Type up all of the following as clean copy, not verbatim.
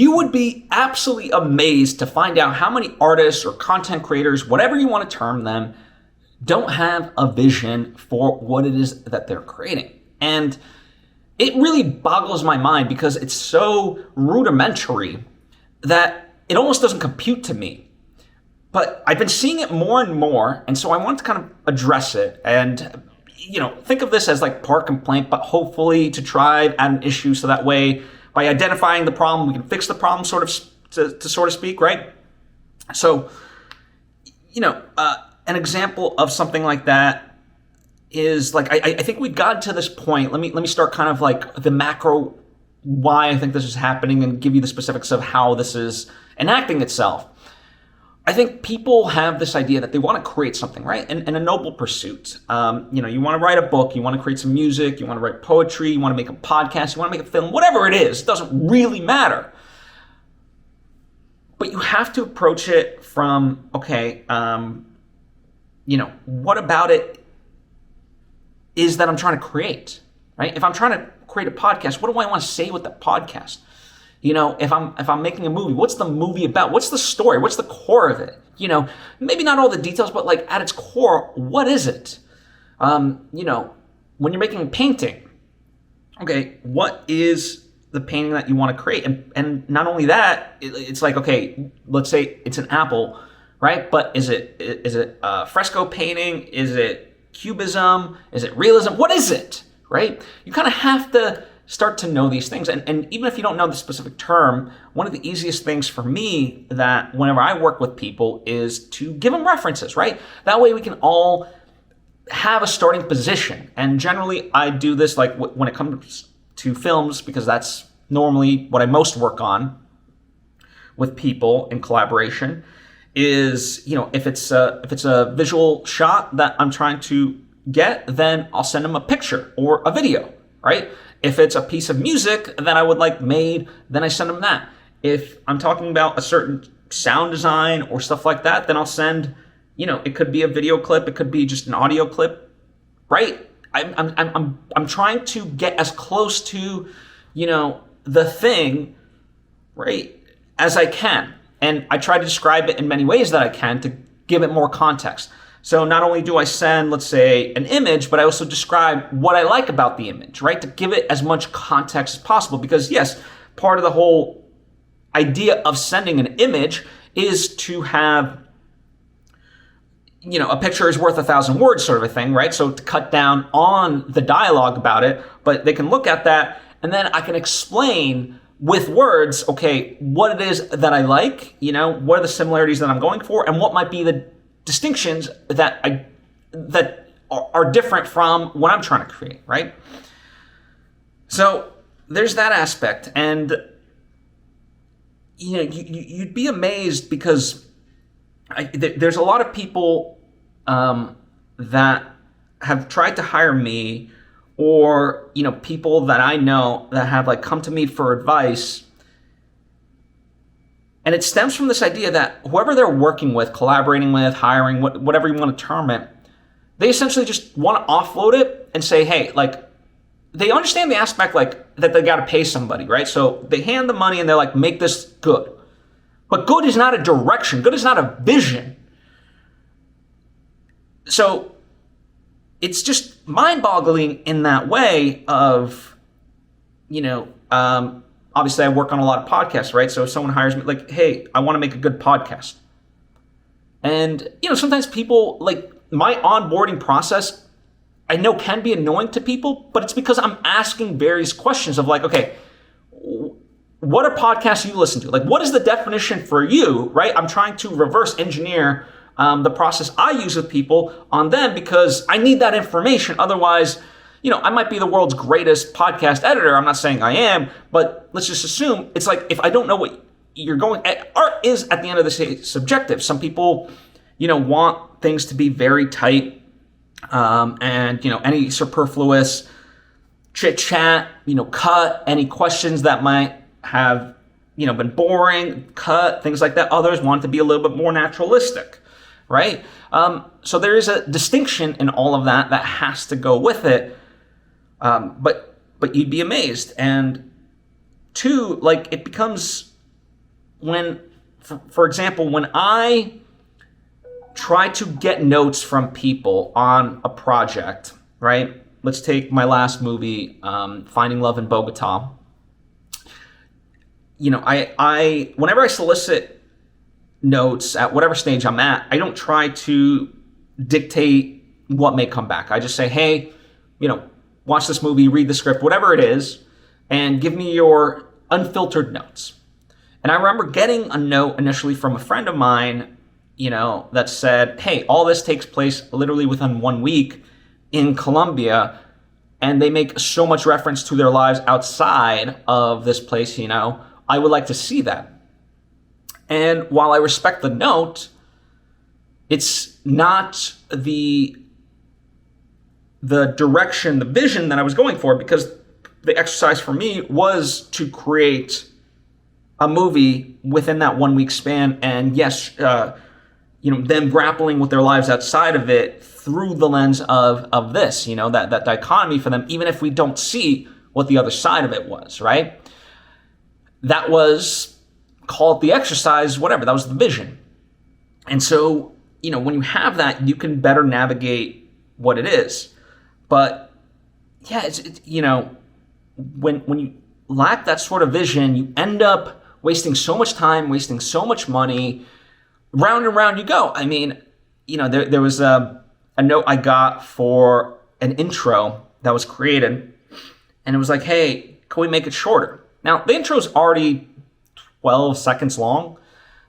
You would be absolutely amazed to find out how many artists or content creators, whatever you want to term them, don't have a vision for what it is that they're creating. And it really boggles my mind because it's so rudimentary that it almost doesn't compute to me. But I've been seeing it more and more, and so I want to kind of address it and, think of this as like part complaint, but hopefully to try add an issue so that way by identifying the problem, we can fix the problem, sort of, to sort of speak, right? So, an example of something like that is like, I think we got to this point. Let me start kind of like the macro why I think this is happening and give you the specifics of how this is enacting itself. I think people have this idea that they want to create something, right? And a noble pursuit. You want to write a book, you want to create some music, you want to write poetry, you want to make a podcast, you want to make a film, whatever it is, it doesn't really matter. But you have to approach it from, what about it is that I'm trying to create, right? If I'm trying to create a podcast, what do I want to say with the podcast? If I'm making a movie, what's the movie about? What's the story? What's the core of it? Maybe not all the details, but like at its core, what is it? When you're making a painting, okay, what is the painting that you want to create? And not only that, it's like, okay, let's say it's an apple, right? But is it a fresco painting? Is it cubism? Is it realism? What is it, right? You kind of have to start to know these things. And even if you don't know the specific term, one of the easiest things for me that whenever I work with people is to give them references, right? That way we can all have a starting position. And generally I do this like when it comes to films, because that's normally what I most work on with people in collaboration is, if it's a visual shot that I'm trying to get, then I'll send them a picture or a video, right? If it's a piece of music that I would like made, then I send them that. If I'm talking about a certain sound design or stuff like that, then I'll send, it could be a video clip, it could be just an audio clip, right? I'm trying to get as close to, the thing, right, as I can. And I try to describe it in many ways that I can to give it more context. So not only do I send, let's say, an image, but I also describe what I like about the image, right? To give it as much context as possible. Because yes, part of the whole idea of sending an image is to have, a picture is worth 1,000 words sort of a thing, right? So to cut down on the dialogue about it, but they can look at that and then I can explain with words, okay, what it is that I like, what are the similarities that I'm going for, and what might be the distinctions that are different from what I'm trying to create, right? So there's that aspect, and you'd be amazed because there's a lot of people that have tried to hire me, or people that I know that have like come to me for advice. And it stems from this idea that whoever they're working with, collaborating with, hiring, whatever you want to term it, they essentially just want to offload it and say, hey, like, they understand the aspect like that they got to pay somebody, right? So they hand the money and they're like, make this good. But good is not a direction. Good is not a vision. So it's just mind-boggling in that way of, obviously I work on a lot of podcasts, right? So if someone hires me, like, hey, I want to make a good podcast. And, sometimes people, like, my onboarding process, I know can be annoying to people, but it's because I'm asking various questions of like, okay, what are podcasts you listen to? Like, what is the definition for you, right? I'm trying to reverse engineer the process I use with people on them because I need that information. Otherwise, I might be the world's greatest podcast editor. I'm not saying I am, but let's just assume it's like if I don't know what you're going at, art is at the end of the day subjective. Some people, want things to be very tight, and any superfluous chit chat, cut. Any questions that might have, been boring, cut. Things like that. Others want to be a little bit more naturalistic. Right? So there is a distinction in all of that has to go with it. But you'd be amazed. And two, like it becomes, for example, when I try to get notes from people on a project, right? Let's take my last movie, Finding Love in Bogota. I whenever I solicit notes at whatever stage I'm at, I don't try to dictate what may come back. I just say, hey, watch this movie, read the script, whatever it is, and give me your unfiltered notes. And I remember getting a note initially from a friend of mine, that said, hey, all this takes place literally within 1 week in Colombia, and they make so much reference to their lives outside of this place, I would like to see that. And while I respect the note, it's not the direction, the vision that I was going for, because the exercise for me was to create a movie within that 1 week span. And yes, them grappling with their lives outside of it through the lens of this, that dichotomy for them, even if we don't see what the other side of it was, right? That was, call it the exercise, whatever, that was the vision. And so, when you have that, you can better navigate what it is. But yeah, it's when you lack that sort of vision, you end up wasting so much time, wasting so much money. Round and round you go. I mean, there was a note I got for an intro that was created, and it was like, hey, can we make it shorter? Now, the intro is already 12 seconds long,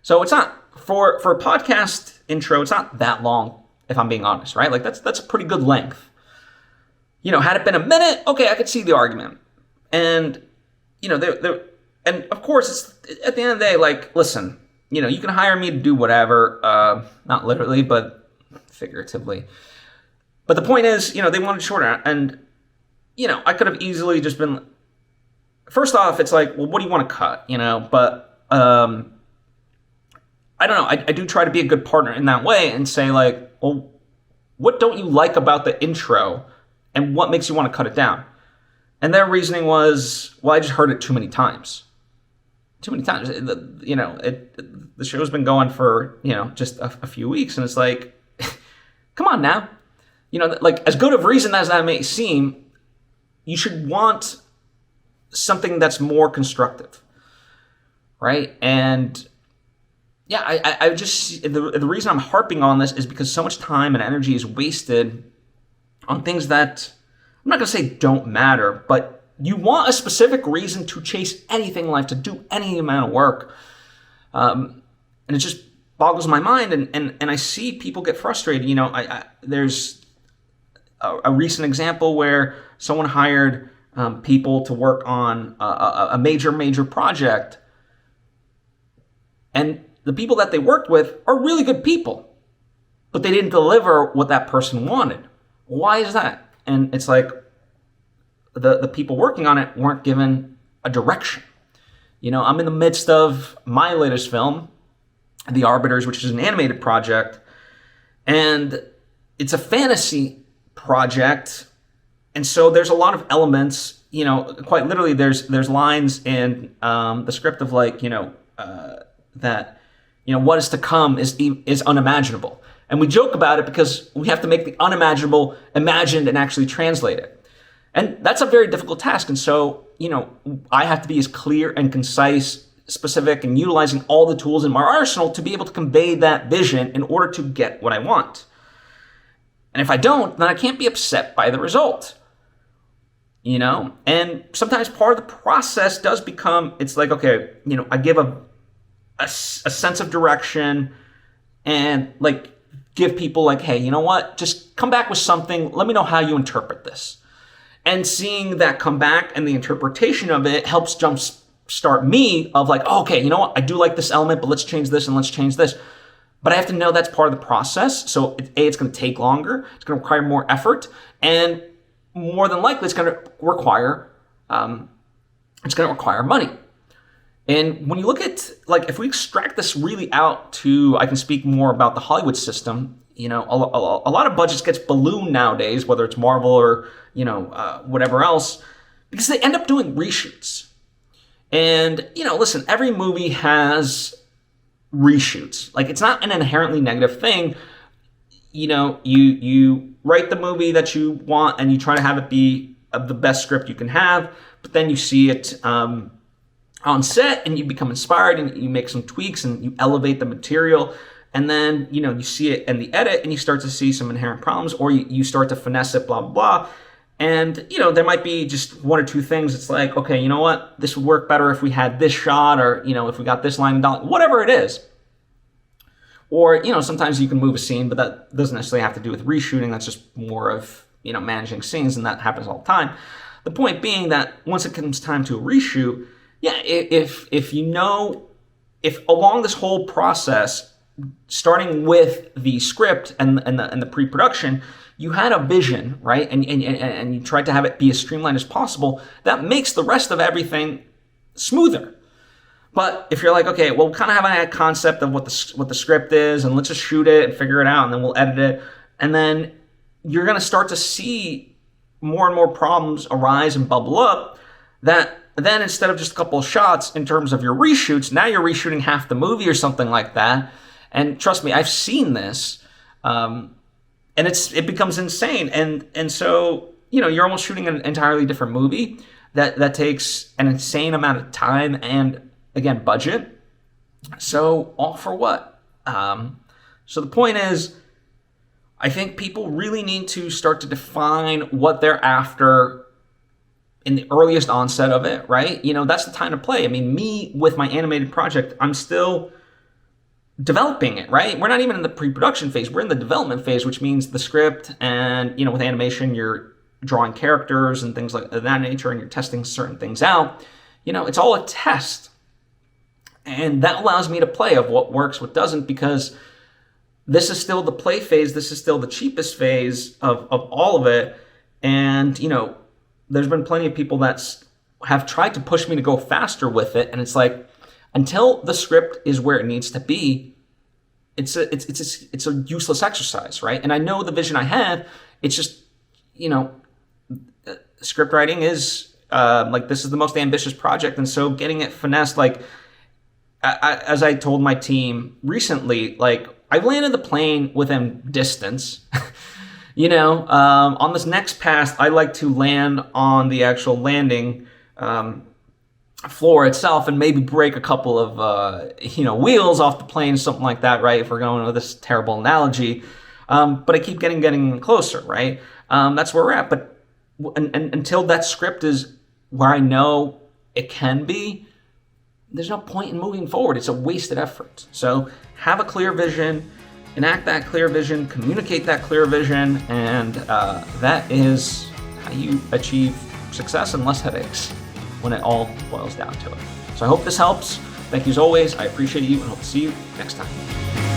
so it's not, for a podcast intro, it's not that long, if I'm being honest, right? Like, that's a pretty good length. Had it been a minute, okay, I could see the argument. And, and of course, it's at the end of the day, like, listen, you can hire me to do whatever, not literally, but figuratively. But the point is, they wanted shorter. And, I could have easily just been, first off, it's like, well, what do you want to cut? But I don't know. I do try to be a good partner in that way and say, like, well, what don't you like about the intro and what makes you want to cut it down? And their reasoning was, well, I just heard it too many times. Too many times. The show's been going for, just a few weeks. And it's like, come on now. Like, as good of reason as that may seem, you should want something that's more constructive. Right? And yeah, I just, the reason I'm harping on this is because so much time and energy is wasted on things that, I'm not going to say don't matter, but you want a specific reason to chase anything in life, to do any amount of work. And it just boggles my mind. And I see people get frustrated. There's a recent example where someone hired people to work on a major project. And the people that they worked with are really good people, but they didn't deliver what that person wanted. Why is that? And it's like, the people working on it weren't given a direction. I'm in the midst of my latest film, The Arbiters, which is an animated project, and it's a fantasy project. And so there's a lot of elements, quite literally there's lines in the script of like, that, what is to come is unimaginable. And we joke about it because we have to make the unimaginable imagined and actually translate it. And that's a very difficult task. And so, I have to be as clear and concise, specific, and utilizing all the tools in my arsenal to be able to convey that vision in order to get what I want. And if I don't, then I can't be upset by the result. And sometimes part of the process does become, it's like, okay, I give a sense of direction and like give people like, hey, you know what? Just come back with something. Let me know how you interpret this. And seeing that come back and the interpretation of it helps jumpstart me of like, oh, okay, you know what? I do like this element, but let's change this and let's change this. But I have to know that's part of the process. So it's going to take longer. It's going to require more effort. And more than likely, it's going to require money. And when you look at, like, if we extract this really out to, I can speak more about the Hollywood system, a lot of budgets gets ballooned nowadays, whether it's Marvel or, whatever else, because they end up doing reshoots. And, listen, every movie has reshoots. Like, it's not an inherently negative thing. You write the movie that you want and you try to have it be of the best script you can have, but then you see it on set and you become inspired and you make some tweaks and you elevate the material. And then, you see it in the edit and you start to see some inherent problems, or you start to finesse it, blah, blah, blah. And, there might be just one or two things. It's like, okay, you know what? This would work better if we had this shot, or, if we got this line down, whatever it is. Or, sometimes you can move a scene, but that doesn't necessarily have to do with reshooting. That's just more of, managing scenes, and that happens all the time. The point being that once it comes time to a reshoot, if along this whole process, starting with the script and the pre-production, you had a vision, right? And you tried to have it be as streamlined as possible, that makes the rest of everything smoother. But if you're like, okay, well, we kind of have a concept of what the script is, and let's just shoot it and figure it out, and then we'll edit it, and then you're going to start to see more and more problems arise and bubble up, that then instead of just a couple of shots in terms of your reshoots, now you're reshooting half the movie or something like that. And trust me, I've seen this, and it becomes insane. And so, you're almost shooting an entirely different movie that takes an insane amount of time and, again, budget. So all for what? So the point is, I think people really need to start to define what they're after in the earliest onset of it, right? That's the time to play. I mean, me with my animated project, I'm still developing it, right? We're not even in the pre-production phase. We're in the development phase, which means the script, and, with animation, you're drawing characters and things like that nature, and you're testing certain things out. It's all a test. And that allows me to play of what works, what doesn't, because this is still the play phase. This is still the cheapest phase of all of it. And, there's been plenty of people that have tried to push me to go faster with it. And it's like, until the script is where it needs to be, it's a useless exercise, right? And I know the vision I had. It's just, script writing is this is the most ambitious project, and so getting it finessed, as I told my team recently, I landed the plane within distance. On this next pass, I like to land on the actual landing floor itself and maybe break a couple of, wheels off the plane, something like that, right? If we're going with this terrible analogy. But I keep getting closer, right? That's where we're at. But until that script is where I know it can be, there's no point in moving forward. It's a wasted effort. So have a clear vision, enact that clear vision, communicate that clear vision, and that is how you achieve success and less headaches when it all boils down to it. So I hope this helps. Thank you as always. I appreciate you and hope to see you next time.